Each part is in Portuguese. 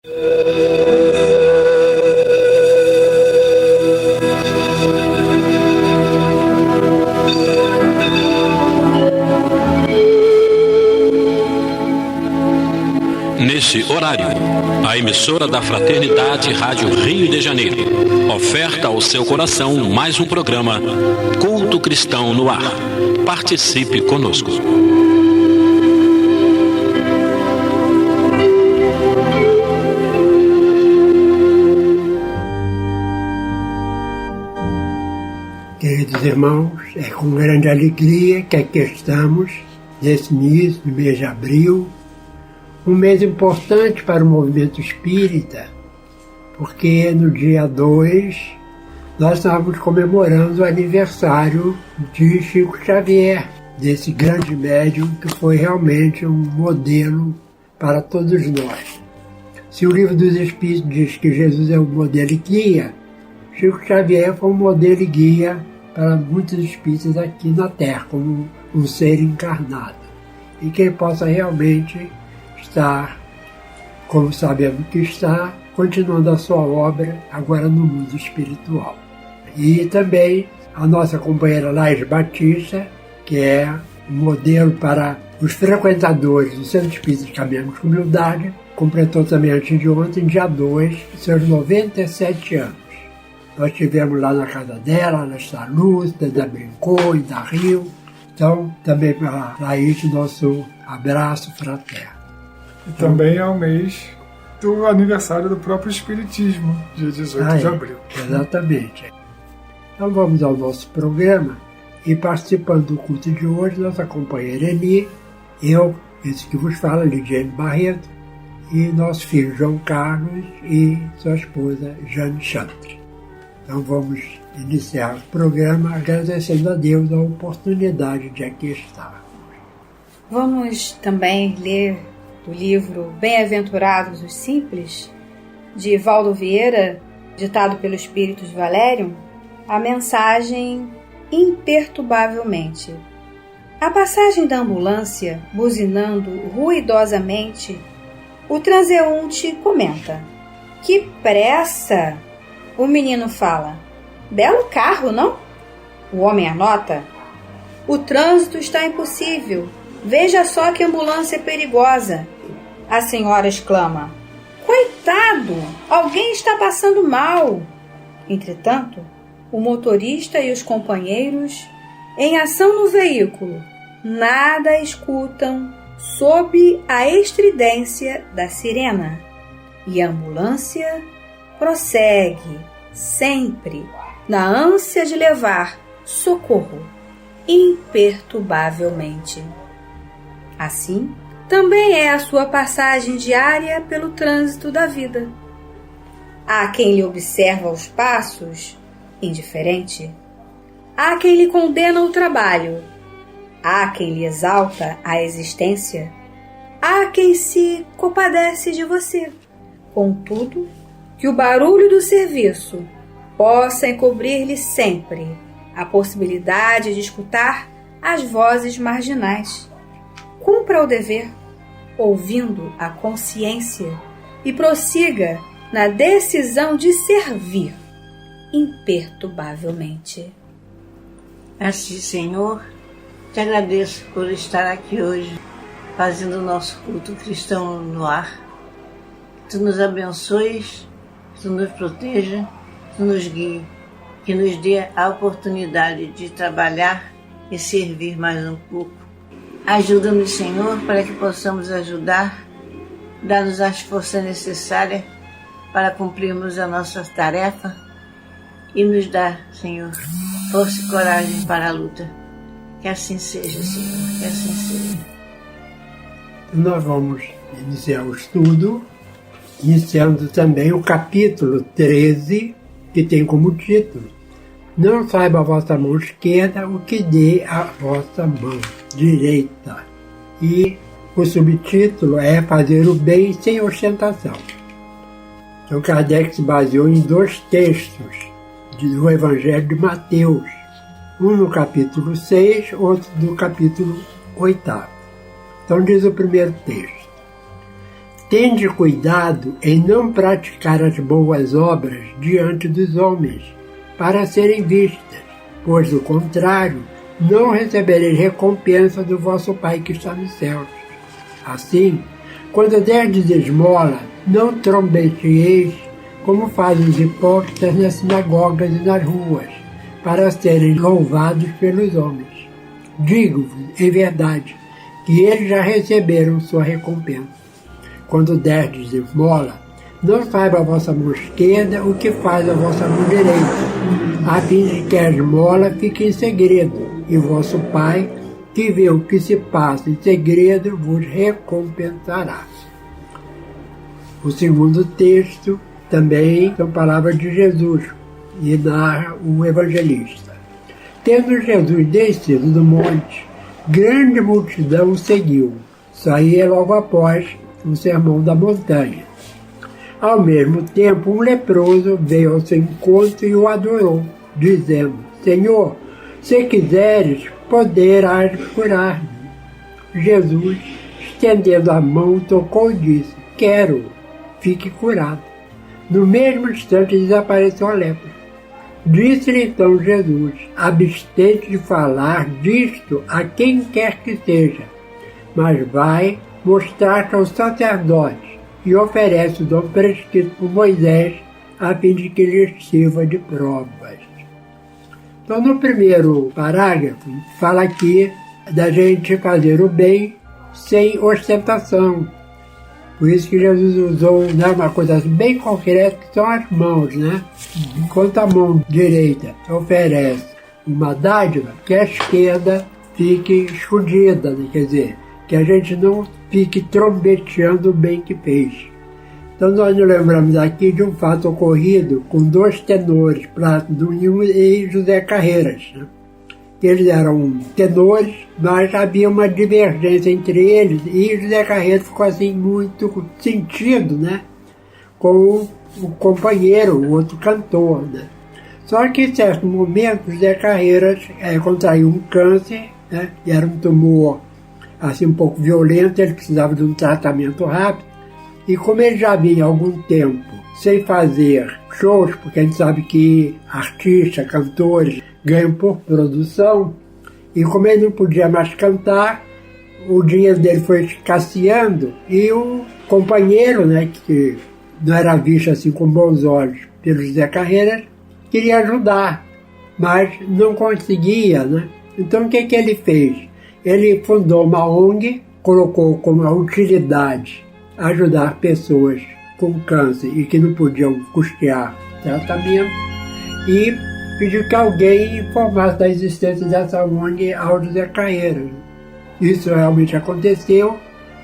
Nesse horário, a emissora da Fraternidade Rádio Rio de Janeiro oferta ao seu coração mais um programa Culto Cristão no Ar. Participe conosco. Queridos irmãos, é com grande alegria que aqui estamos, nesse início do mês de abril, um mês importante para o movimento espírita, porque no dia 2 nós estávamos comemorando o aniversário de Chico Xavier, desse grande médium que foi realmente um modelo para todos nós. Se o Livro dos Espíritos diz que Jesus é um modelo e guia, Chico Xavier foi um modelo e guia para muitos espíritas aqui na Terra, como um ser encarnado. E quem possa realmente estar, como sabemos que está, continuando a sua obra agora no mundo espiritual. E também a nossa companheira Laís Batista, que é um modelo para os frequentadores do Centro Espírita de Caminhamos com Humildade, completou também antes de ontem, dia 2, seus 97 anos. Nós estivemos lá na casa dela, ela está lúcida, ainda brincou, ainda riu. Então, também para Laís, nosso abraço fraterno. E também é o mês do aniversário do próprio Espiritismo, dia 18 de abril. Exatamente. Então vamos ao nosso programa e participando do culto de hoje, nossa companheira Eni, eu, esse que vos fala, Lidiane Barreto, e nosso filho João Carlos e sua esposa Jane Chantre. Então vamos iniciar o programa agradecendo a Deus a oportunidade de aqui estar. Vamos também ler o livro Bem-aventurados os Simples, de Valdo Vieira, ditado pelo Espírito de Valérium, a mensagem Imperturbavelmente. A passagem da ambulância, buzinando ruidosamente, o transeunte comenta: "Que pressa!" O menino fala: "Belo carro, não?" O homem anota: "O trânsito está impossível. Veja só que ambulância perigosa." A senhora exclama: "Coitado! Alguém está passando mal!" Entretanto, o motorista e os companheiros, em ação no veículo, nada escutam sob a estridência da sirena. E a ambulância prossegue, sempre, na ânsia de levar socorro, imperturbavelmente. Assim, também é a sua passagem diária pelo trânsito da vida. Há quem lhe observa os passos, indiferente. Há quem lhe condena o trabalho. Há quem lhe exalta a existência. Há quem se compadece de você. Contudo, que o barulho do serviço possa encobrir-lhe sempre a possibilidade de escutar as vozes marginais. Cumpra o dever, ouvindo a consciência, e prossiga na decisão de servir imperturbavelmente. Assim, Senhor, te agradeço por estar aqui hoje, fazendo o nosso culto cristão no ar. Que tu nos abençoes, que tu nos proteja, que tu nos guie, que nos dê a oportunidade de trabalhar e servir mais um pouco. Ajuda-nos, Senhor, para que possamos ajudar, dá-nos as forças necessárias para cumprirmos a nossa tarefa e nos dá, Senhor, força e coragem para a luta. Que assim seja, Senhor, que assim seja. Nós vamos iniciar o estudo, iniciando também o capítulo 13, que tem como título: Não saiba a vossa mão esquerda o que dê a vossa mão direita. E o subtítulo é Fazer o bem sem ostentação. Então Kardec se baseou em 2 textos do Evangelho de Mateus, um no capítulo 6, outro no capítulo 8. Então diz o primeiro texto: Tende cuidado em não praticar as boas obras diante dos homens, para serem vistas, pois, do contrário, não recebereis recompensa do vosso Pai que está nos céus. Assim, quando derdes esmola, não trombeteeis, como fazem os hipócritas nas sinagogas e nas ruas, para serem louvados pelos homens. Digo-vos, em verdade, que eles já receberam sua recompensa. Quando derdes esmola, não saiba a vossa mão esquerda o que faz a vossa mão direita, a fim de que a esmola fique em segredo, e vosso Pai, que vê o que se passa em segredo, vos recompensará. O segundo texto também são palavras de Jesus, e narra o evangelista. Tendo Jesus descido do monte, grande multidão o seguiu. Saía logo após o sermão da montanha. Ao mesmo tempo, um leproso veio ao seu encontro e o adorou, dizendo: Senhor, se quiseres, poderás curar-me. Jesus, estendendo a mão, tocou e disse: Quero, fique curado. No mesmo instante desapareceu a lepra. Disse-lhe então Jesus: abstente de falar disto a quem quer que seja, mas vai mostrar-te ao sacerdote e oferece o dom prescrito por Moisés, a fim de que lhes sirva de provas. Então, no primeiro parágrafo, fala aqui da gente fazer o bem sem ostentação. Por isso que Jesus usou, né, uma coisa bem concreta, que são as mãos, né? Enquanto a mão direita oferece uma dádiva, que a esquerda fique escondida, né? Quer dizer, que a gente não fique trombeteando o bem que fez. Então nós nos lembramos aqui de um fato ocorrido com dois tenores, Plácido e José Carreiras, né? Eles eram tenores, mas havia uma divergência entre eles, e José Carreiras ficou assim muito sentido, né, com o companheiro, o outro cantor, né. Só que em certo momento José Carreiras contraiu um câncer, né, e era um tumor assim um pouco violento, ele precisava de um tratamento rápido, e como ele já vinha há algum tempo sem fazer shows, porque a gente sabe que artistas, cantores ganham por produção, e como ele não podia mais cantar, o dinheiro dele foi escasseando, e o companheiro, né, que não era visto assim com bons olhos pelo José Carreiras, queria ajudar, mas não conseguia, né? Então o que ele fez? Ele fundou uma ONG, colocou como a utilidade ajudar pessoas com câncer e que não podiam custear tratamento, e pediu que alguém informasse da existência dessa ONG ao José Carreiras. Isso realmente aconteceu.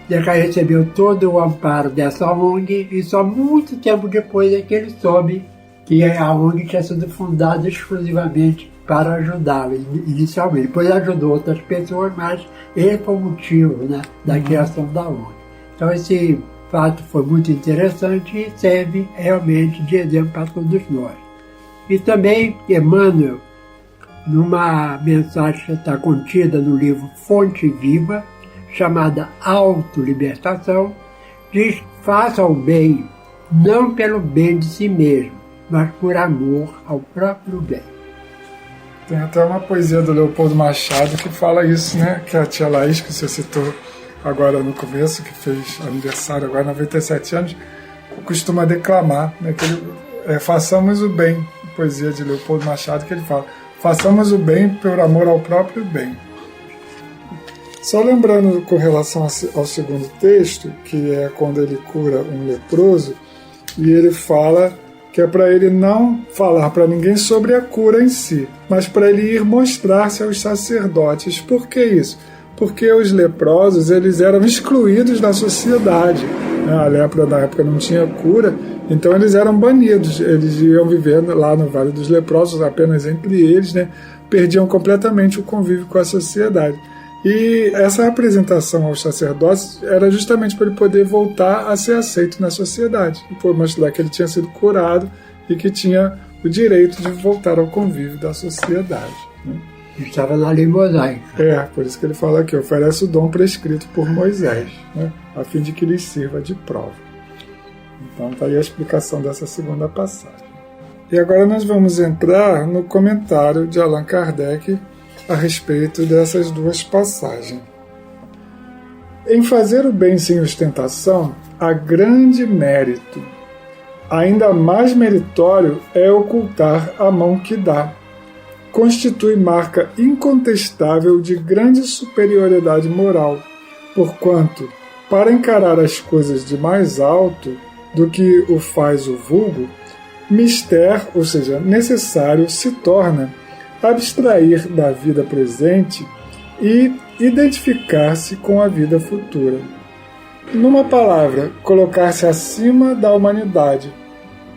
José Carreiras recebeu todo o amparo dessa ONG, e só muito tempo depois é que ele soube que a ONG tinha sido fundada exclusivamente para ajudá-lo inicialmente. Depois ajudou outras pessoas, mas ele foi o motivo, né, da criação da ONG. Então esse fato foi muito interessante e serve realmente de exemplo para todos nós. E também Emmanuel, numa mensagem que está contida no livro Fonte Viva, chamada Autolibertação, diz: faça o bem, não pelo bem de si mesmo, mas por amor ao próprio bem. Tem até uma poesia do Leopoldo Machado que fala isso, né? Que a tia Laís, que você citou agora no começo, que fez aniversário agora, 97 anos, costuma declamar, né? Que façamos o bem, poesia de Leopoldo Machado, que ele fala: façamos o bem por amor ao próprio bem. Só lembrando com relação ao segundo texto, que é quando ele cura um leproso, e ele fala que é para ele não falar para ninguém sobre a cura em si, mas para ele ir mostrar-se aos sacerdotes. Por que isso? Porque os leprosos, eles eram excluídos da sociedade. A lepra na época não tinha cura, então eles eram banidos. Eles iam vivendo lá no Vale dos Leprosos, apenas entre eles, né? Perdiam completamente o convívio com a sociedade. E essa apresentação aos sacerdotes era justamente para ele poder voltar a ser aceito na sociedade, por mostrar que ele tinha sido curado e que tinha o direito de voltar ao convívio da sociedade, né? Estava na lei mosaica. Por isso que ele fala aqui: oferece o dom prescrito por Moisés, né, a fim de que lhes sirva de prova. Então está aí a explicação dessa segunda passagem. E agora nós vamos entrar no comentário de Allan Kardec a respeito dessas duas passagens. Em fazer o bem sem ostentação, há grande mérito. Ainda mais meritório é ocultar a mão que dá. Constitui marca incontestável de grande superioridade moral, porquanto, para encarar as coisas de mais alto do que o faz o vulgo, mister, ou seja, necessário, se torna abstrair da vida presente e identificar-se com a vida futura. Numa palavra, colocar-se acima da humanidade,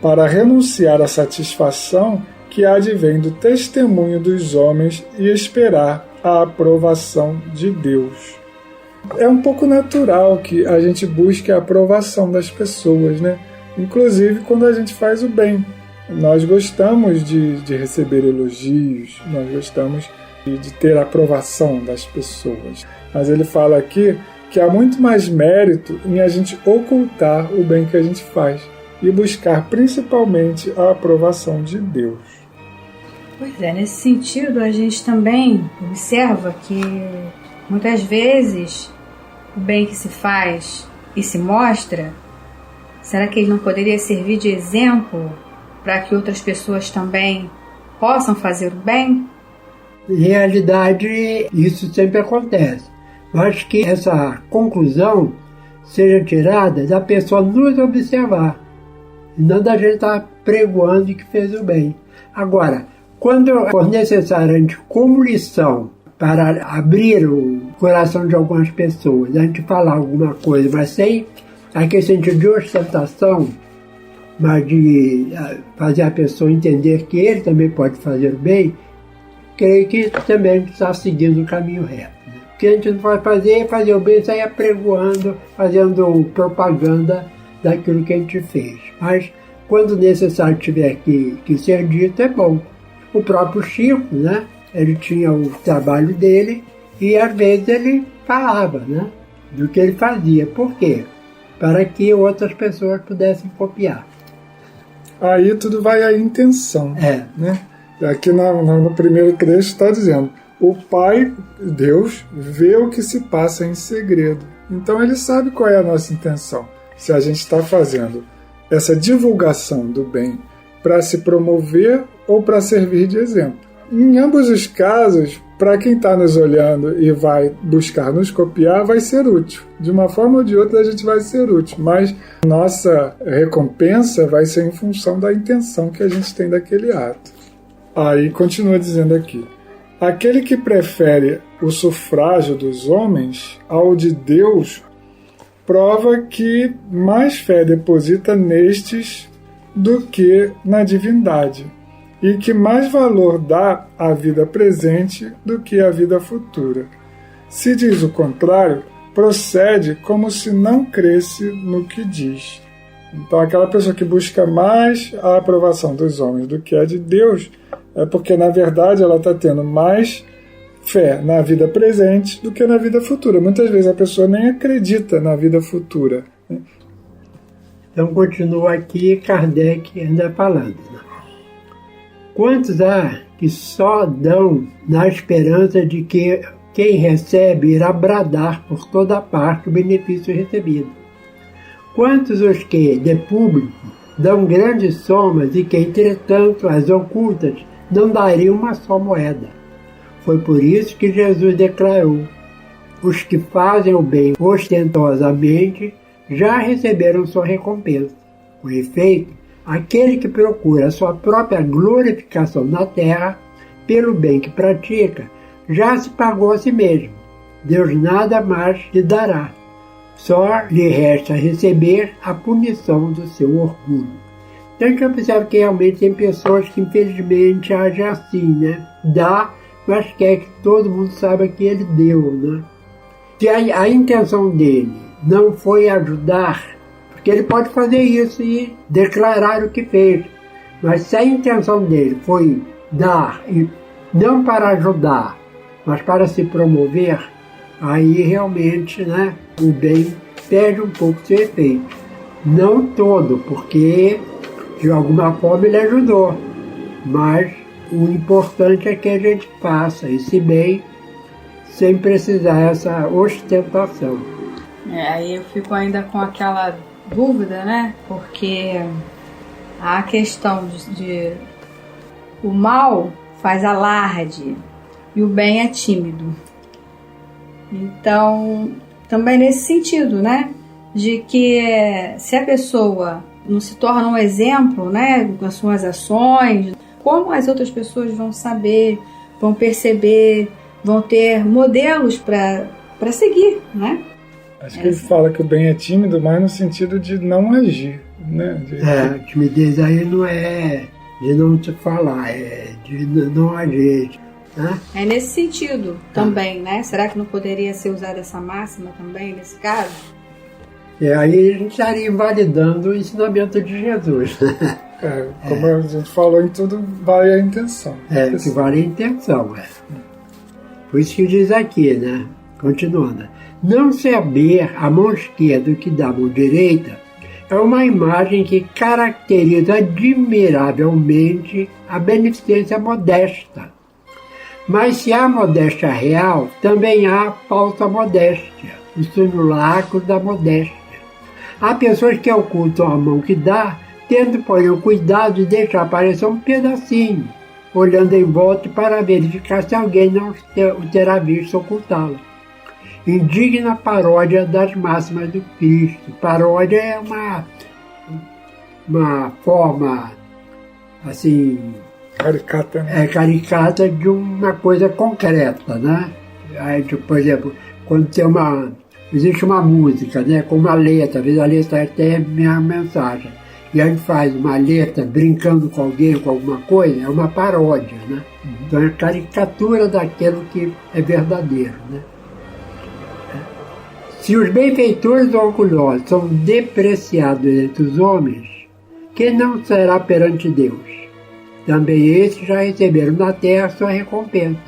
para renunciar à satisfação que advém do testemunho dos homens e esperar a aprovação de Deus. É um pouco natural que a gente busque a aprovação das pessoas, né? Inclusive quando a gente faz o bem. Nós gostamos de receber elogios, nós gostamos de ter a aprovação das pessoas. Mas ele fala aqui que há muito mais mérito em a gente ocultar o bem que a gente faz e buscar principalmente a aprovação de Deus. Pois é, nesse sentido a gente também observa que muitas vezes o bem que se faz e se mostra, será que ele não poderia servir de exemplo para que outras pessoas também possam fazer o bem? Em realidade, isso sempre acontece. Eu acho que essa conclusão seja tirada da pessoa nos observar, e não da gente estar pregoando que fez o bem. Agora, quando for necessário a gente, como lição, para abrir o coração de algumas pessoas, a gente falar alguma coisa, mas sem aquele sentido de ostentação, mas de fazer a pessoa entender que ele também pode fazer o bem, creio que também a gente está seguindo o caminho reto. Né? O que a gente não vai fazer é fazer o bem, sair apregoando, fazendo propaganda daquilo que a gente fez. Mas quando necessário tiver que ser dito, é bom. O próprio Chico, né? Ele tinha o trabalho dele e às vezes ele falava, né? Do que ele fazia. Por quê? Para que outras pessoas pudessem copiar. Aí tudo vai à intenção. Né? Aqui no primeiro trecho está dizendo: o Pai, Deus, vê o que se passa em segredo. Então ele sabe qual é a nossa intenção. Se a gente está fazendo essa divulgação do bem para se promover ou para servir de exemplo. Em ambos os casos, para quem está nos olhando e vai buscar nos copiar, vai ser útil. De uma forma ou de outra a gente vai ser útil, mas nossa recompensa vai ser em função da intenção que a gente tem daquele ato. Aí continua dizendo aqui: aquele que prefere o sufrágio dos homens ao de Deus prova que mais fé deposita nestes do que na divindade, e que mais valor dá à vida presente do que à vida futura. Se diz o contrário, procede como se não cresce no que diz. Então aquela pessoa que busca mais a aprovação dos homens do que a de Deus, é porque na verdade ela está tendo mais fé na vida presente do que na vida futura. Muitas vezes a pessoa nem acredita na vida futura. Então continua aqui Kardec ainda falando. Quantos há que só dão na esperança de que quem recebe irá bradar por toda parte o benefício recebido? Quantos os que, de público, dão grandes somas e que, entretanto, as ocultas não dariam uma só moeda? Foi por isso que Jesus declarou: os que fazem o bem ostentosamente já receberam sua recompensa. Com efeito, aquele que procura a sua própria glorificação na terra, pelo bem que pratica, já se pagou a si mesmo. Deus nada mais lhe dará. Só lhe resta receber a punição do seu orgulho. Então a gente observa que realmente tem pessoas que infelizmente agem assim, né? Dá, mas quer que todo mundo saiba que ele deu, né? Se a intenção dele não foi ajudar, porque ele pode fazer isso e declarar o que fez. Mas se a intenção dele foi dar, e não para ajudar, mas para se promover, aí realmente, né, o bem perde um pouco seu efeito. Não todo, porque de alguma forma ele ajudou, mas o importante é que a gente faça esse bem sem precisar essa ostentação. Aí eu fico ainda com aquela dúvida, né? Porque a questão de o mal faz alarde e o bem é tímido. Então, também nesse sentido, né? De que se a pessoa não se torna um exemplo, né? Com as suas ações, como as outras pessoas vão saber, vão perceber, vão ter modelos para seguir, né? Acho que ele fala que o bem é tímido, mas no sentido de não agir, né? A timidez aí não é de não te falar, é de não agir. Né? É nesse sentido também, né? Será que não poderia ser usada essa máxima também nesse caso? E aí a gente estaria invalidando o ensinamento de Jesus. Como a gente falou, em tudo vale a intenção. Que vale a intenção. Por isso que diz aqui, né? Continuando. Não saber a mão esquerda o que dá a mão direita é uma imagem que caracteriza admiravelmente a beneficência modesta. Mas se há modéstia real, também há falsa modéstia, o simulacro da modéstia. Há pessoas que ocultam a mão que dá, tendo, porém, o cuidado de deixar aparecer um pedacinho, olhando em volta para verificar se alguém não o terá visto ocultá-lo. Indigna paródia das máximas do Cristo. Paródia é uma forma, assim... Caricata, né? Caricata de uma coisa concreta, né? Aí, por exemplo, quando existe uma música, né, com uma letra, às vezes a letra até é a minha mensagem, e a gente faz uma letra brincando com alguém, com alguma coisa, é uma paródia, né? Então é a caricatura daquilo que é verdadeiro, né? Se os benfeitores orgulhosos são depreciados entre os homens, quem não será perante Deus? Também esses já receberam na terra sua recompensa.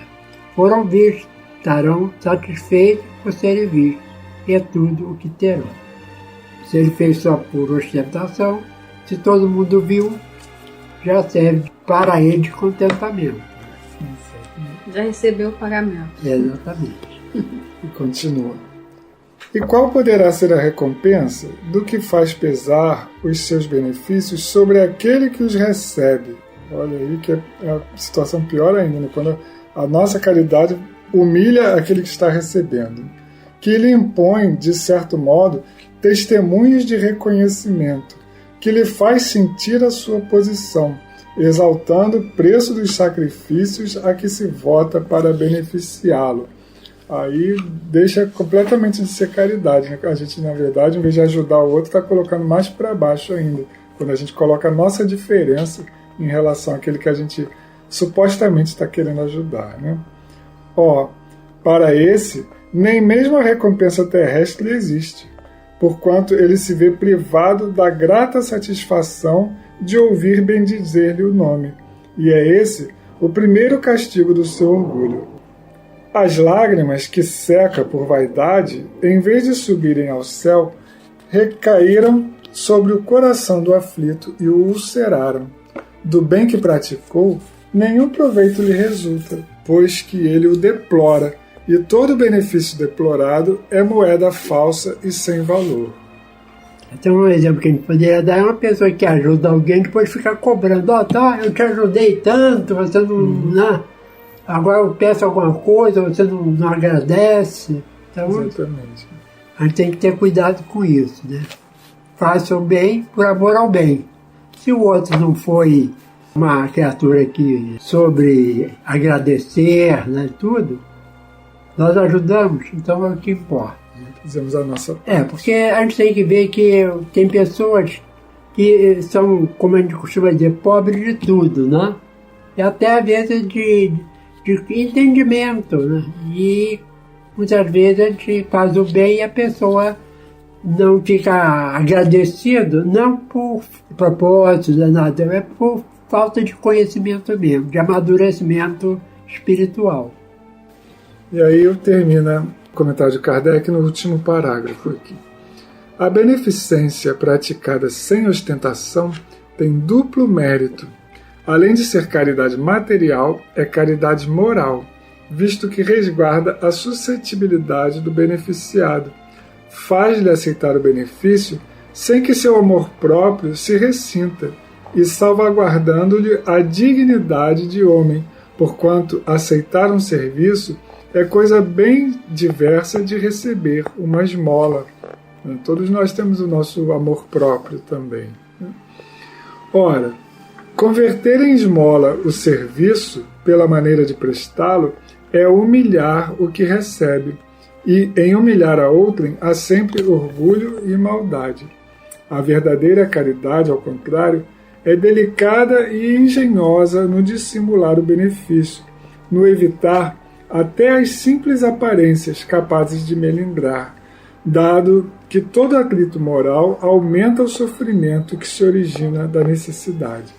Foram vistos, estarão satisfeitos por serem vistos. É tudo o que terão. Se ele fez só por ostentação, se todo mundo viu, já serve para ele de contentamento. Já recebeu o pagamento. Exatamente. E continua. E qual poderá ser a recompensa do que faz pesar os seus benefícios sobre aquele que os recebe? Olha aí que é a situação pior ainda, né? Quando a nossa caridade humilha aquele que está recebendo, que lhe impõe, de certo modo, testemunhos de reconhecimento, que lhe faz sentir a sua posição, exaltando o preço dos sacrifícios a que se vota para beneficiá-lo. Aí deixa completamente de ser caridade, né? A gente, na verdade, em vez de ajudar o outro, está colocando mais para baixo ainda, quando a gente coloca a nossa diferença em relação àquele que a gente supostamente está querendo ajudar, né? Para esse, nem mesmo a recompensa terrestre lhe existe, porquanto ele se vê privado da grata satisfação de ouvir bendizer-lhe o nome, e é esse o primeiro castigo do seu orgulho. As lágrimas que seca por vaidade, em vez de subirem ao céu, recaíram sobre o coração do aflito e o ulceraram. Do bem que praticou, nenhum proveito lhe resulta, pois que ele o deplora, e todo benefício deplorado é moeda falsa e sem valor. Então, um exemplo que a gente poderia dar é uma pessoa que ajuda alguém e depois fica cobrando. Eu te ajudei tanto, você não... Agora eu peço alguma coisa, você não agradece. Então, exatamente. A gente tem que ter cuidado com isso, né? Faça o bem por amor ao bem. Se o outro não foi uma criatura que soube agradecer, né, tudo, nós ajudamos, então é o que importa. Fizemos a nossa parte. Porque a gente tem que ver que tem pessoas que são, como a gente costuma dizer, pobres de tudo, né? E até às vezes de entendimento, né? E muitas vezes a gente faz o bem e a pessoa não fica agradecido, não por propósito, nada, é por falta de conhecimento mesmo, de amadurecimento espiritual. E aí eu termino o comentário de Kardec no último parágrafo aqui. A beneficência praticada sem ostentação tem duplo mérito. Além de ser caridade material, é caridade moral, visto que resguarda a suscetibilidade do beneficiado, faz-lhe aceitar o benefício sem que seu amor próprio se ressinta e salvaguardando-lhe a dignidade de homem, porquanto aceitar um serviço é coisa bem diversa de receber uma esmola. Todos nós temos o nosso amor próprio também. Ora, converter em esmola o serviço, pela maneira de prestá-lo, é humilhar o que recebe, e em humilhar a outrem há sempre orgulho e maldade. A verdadeira caridade, ao contrário, é delicada e engenhosa no dissimular o benefício, no evitar até as simples aparências capazes de melindrar, dado que todo atrito moral aumenta o sofrimento que se origina da necessidade.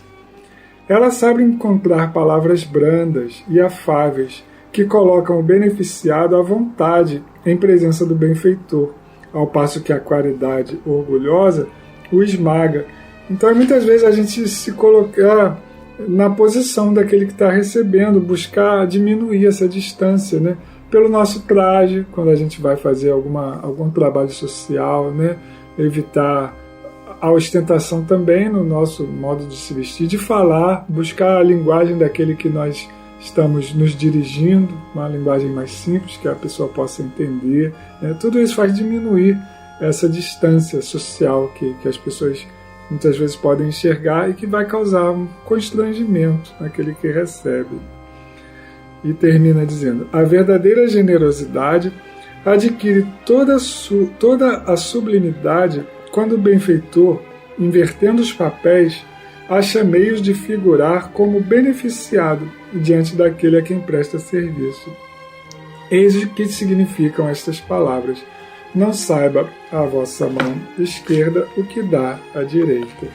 Ela sabe encontrar palavras brandas e afáveis que colocam o beneficiado à vontade em presença do benfeitor, ao passo que a caridade orgulhosa o esmaga. Então, muitas vezes a gente se colocar na posição daquele que está recebendo, buscar diminuir essa distância, né? Pelo nosso traje, quando a gente vai fazer algum trabalho social, né? Evitar a ostentação também no nosso modo de se vestir, de falar, buscar a linguagem daquele que nós estamos nos dirigindo, uma linguagem mais simples, que a pessoa possa entender, né? Tudo isso faz diminuir essa distância social que as pessoas muitas vezes podem enxergar e que vai causar um constrangimento naquele que recebe. E termina dizendo: a verdadeira generosidade adquire toda a sublimidade quando o benfeitor, invertendo os papéis, acha meios de figurar como beneficiado diante daquele a quem presta serviço. Eis o que significam estas palavras: não saiba a vossa mão esquerda o que dá a direita.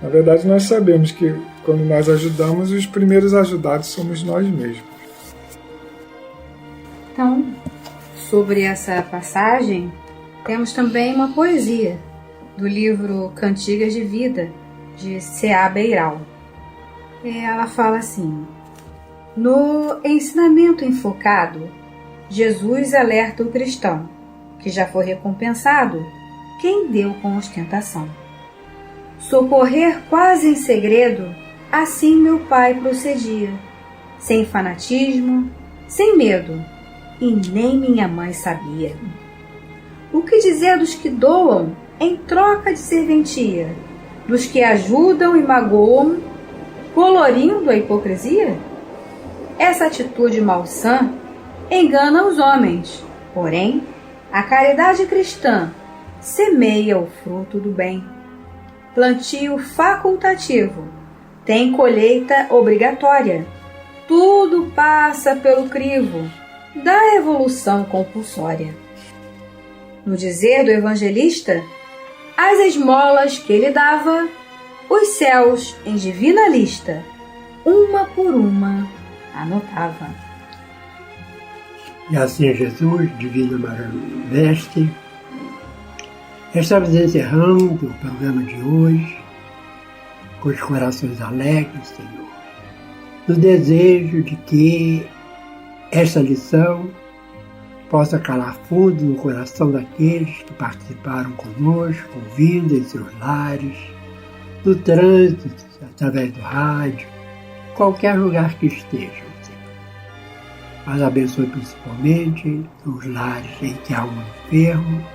Na verdade, nós sabemos que quando nós ajudamos, os primeiros ajudados somos nós mesmos. Então, sobre essa passagem, temos também uma poesia do livro Cantigas de Vida, de C.A. Beiral. Ela fala assim: no ensinamento enfocado, Jesus alerta o cristão, que já foi recompensado quem deu com ostentação. Socorrer quase em segredo, assim meu pai procedia, sem fanatismo, sem medo, e nem minha mãe sabia. O que dizer dos que doam em troca de serventia, dos que ajudam e magoam, colorindo a hipocrisia? Essa atitude malsã engana os homens, porém, a caridade cristã semeia o fruto do bem. Plantio facultativo tem colheita obrigatória. Tudo passa pelo crivo da evolução compulsória. No dizer do evangelista, as esmolas que ele dava, os céus em divina lista, uma por uma, anotava. E assim, Jesus, Divino Mestre, estamos encerrando o programa de hoje com os corações alegres, Senhor, no desejo de que esta lição possa calar fundo no coração daqueles que participaram conosco, ouvindo em seus lares, no trânsito, através do rádio, qualquer lugar que estejam. Mas abençoe principalmente os lares em que há um enfermo,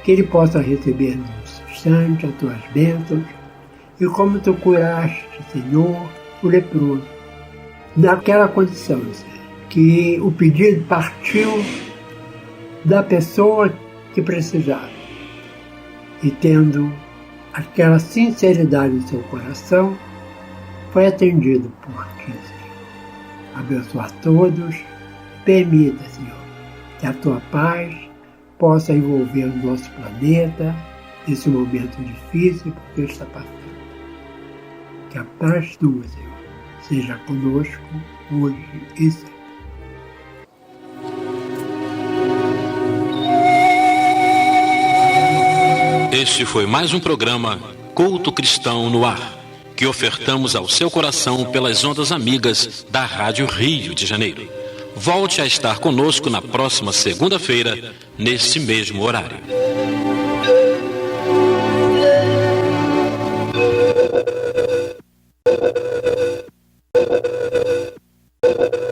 que ele possa receber no instante as tuas bênçãos, e como tu curaste, Senhor, o leproso, naquela condição, Senhor, que o pedido partiu da pessoa que precisava, e tendo aquela sinceridade no seu coração, foi atendido por ti, Senhor. Abençoa a todos. Permita, Senhor, que a tua paz possa envolver o nosso planeta nesse momento difícil que está passando. Que a paz tua, Senhor, seja conosco hoje e sempre. Este foi mais um programa Culto Cristão no Ar, que ofertamos ao seu coração pelas ondas amigas da Rádio Rio de Janeiro. Volte a estar conosco na próxima segunda-feira, nesse mesmo horário.